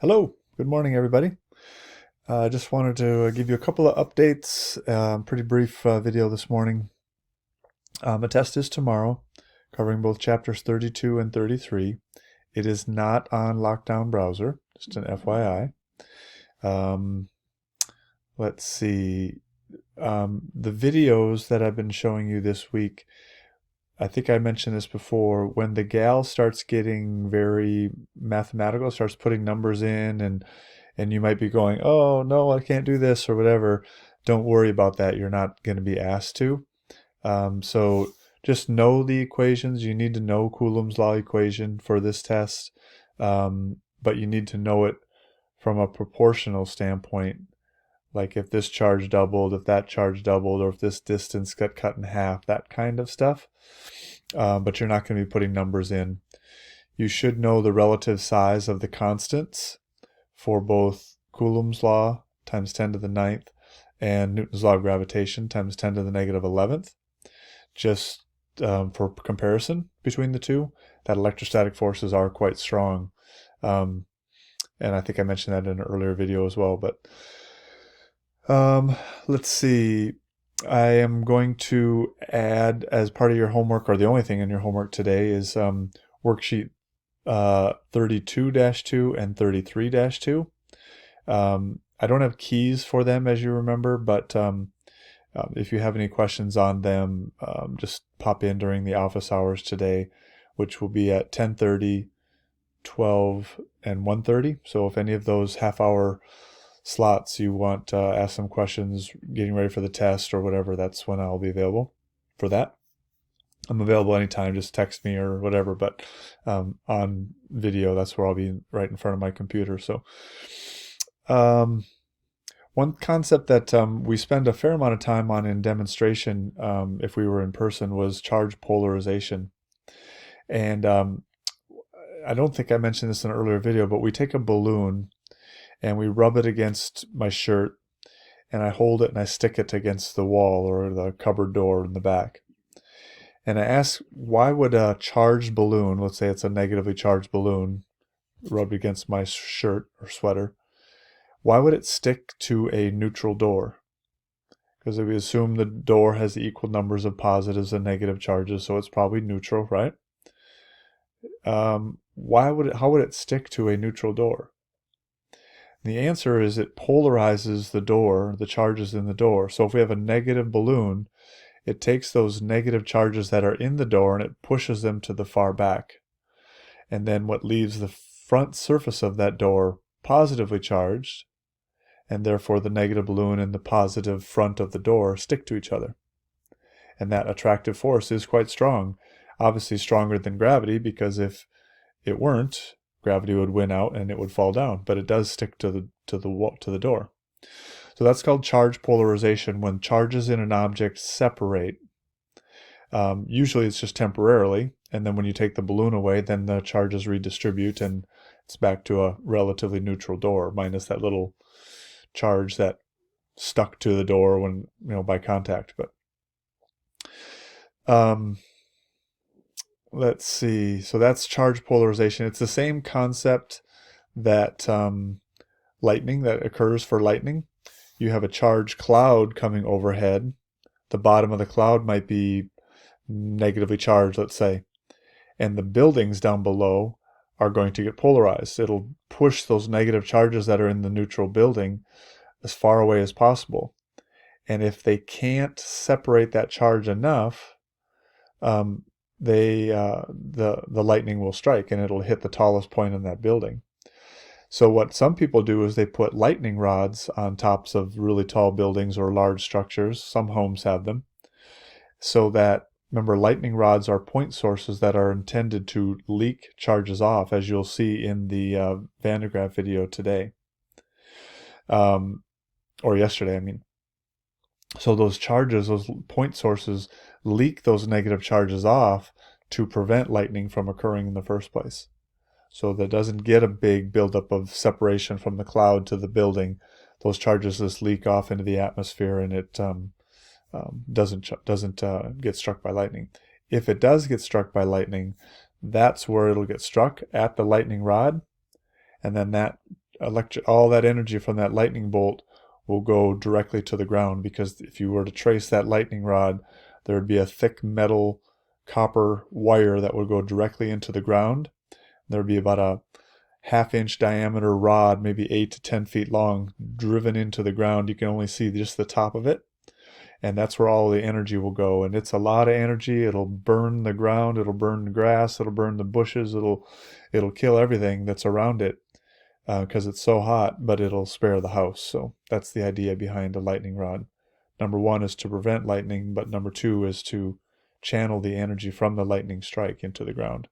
Hello, good morning, everybody. I just wanted to give you a couple of updates. Pretty brief video this morning. The test is tomorrow, covering both chapters 32 and 33. It is not on Lockdown Browser, just an FYI. Let's see. The videos that I've been showing you this week, I think I mentioned this before, when the gal starts getting very mathematical, starts putting numbers in, and you might be going, oh no, I can't do this or whatever. Don't worry about that. You're not going to be asked to. So just know the equations. You need to know Coulomb's law equation for this test, but you need to know it from a proportional standpoint. Like if this charge doubled, if that charge doubled, or if this distance got cut in half, that kind of stuff. But you're not going to be putting numbers in. You should know the relative size of the constants for both Coulomb's law times 10 to the ninth and Newton's law of gravitation times 10 to the negative 11th. Just for comparison between the two, that electrostatic forces are quite strong. And I think I mentioned that in an earlier video as well. But let's see. I am going to add as part of your homework, or the only thing in your homework today, is worksheet 32-2 and 33-2. I don't have keys for them, as you remember, but if you have any questions on them, just pop in during the office hours today, which will be at 10:30, 12, and 1:30. So if any of those half-hour slots you want to ask some questions, getting ready for the test or whatever, that's when I'll be available for that. I'm available anytime, just text me or whatever, but on video, that's where I'll be, right in front of my computer. So one concept that we spend a fair amount of time on in demonstration, if we were in person, was charge polarization. And I don't think I mentioned this in an earlier video, but we take a balloon and we rub it against my shirt, and I hold it and I stick it against the wall or the cupboard door in the back. And I ask, why would a charged balloon, let's say it's a negatively charged balloon, rubbed against my shirt or sweater, why would it stick to a neutral door? Because if we assume the door has the equal numbers of positives and negative charges, so it's probably neutral, right? How would it stick to a neutral door? And the answer is it polarizes the door, the charges in the door. So if we have a negative balloon, it takes those negative charges that are in the door and it pushes them to the far back. And then what leaves the front surface of that door positively charged, and therefore the negative balloon and the positive front of the door stick to each other. And that attractive force is quite strong. Obviously stronger than gravity, because if it weren't, gravity would win out and it would fall down. But it does stick to the door. So that's called charge polarization, when charges in an object separate. Usually it's just temporarily, and then when you take the balloon away, then the charges redistribute and it's back to a relatively neutral door, minus that little charge that stuck to the door when, by contact. But let's see. So that's charge polarization. It's the same concept that lightning, that occurs for lightning. You have a charged cloud coming overhead. The bottom of the cloud might be negatively charged, let's say, and the buildings down below are going to get polarized. It'll push those negative charges that are in the neutral building as far away as possible. And if they can't separate that charge enough, the lightning will strike and it'll hit the tallest point in that building. So what some people do is they put lightning rods on tops of really tall buildings or large structures. Some homes have them. So that, remember, lightning rods are point sources that are intended to leak charges off, as you'll see in the Van de Graaff video today. Or yesterday, I mean. So those charges, those point sources, leak those negative charges off to prevent lightning from occurring in the first place. So that doesn't get a big buildup of separation from the cloud to the building. Those charges just leak off into the atmosphere, and it doesn't get struck by lightning. If it does get struck by lightning, that's where it'll get struck, at the lightning rod, and then that all that energy from that lightning bolt will go directly to the ground, because if you were to trace that lightning rod, there would be a thick metal copper wire that would go directly into the ground. There would be about a half-inch diameter rod, maybe 8 to 10 feet long, driven into the ground. You can only see just the top of it, and that's where all the energy will go. And it's a lot of energy. It'll burn the ground, it'll burn the grass, it'll burn the bushes, it'll kill everything that's around it, because it's so hot, but it'll spare the house. So that's the idea behind a lightning rod. Number one is to prevent lightning, but number two is to channel the energy from the lightning strike into the ground.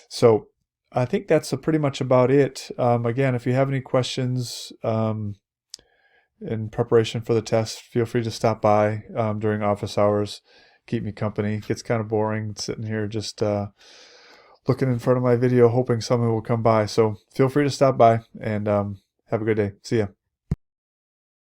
So I think that's pretty much about it. Again, if you have any questions in preparation for the test, feel free to stop by during office hours. Keep me company. It gets kind of boring sitting here just looking in front of my video, hoping someone will come by. So feel free to stop by, and have a good day. See ya.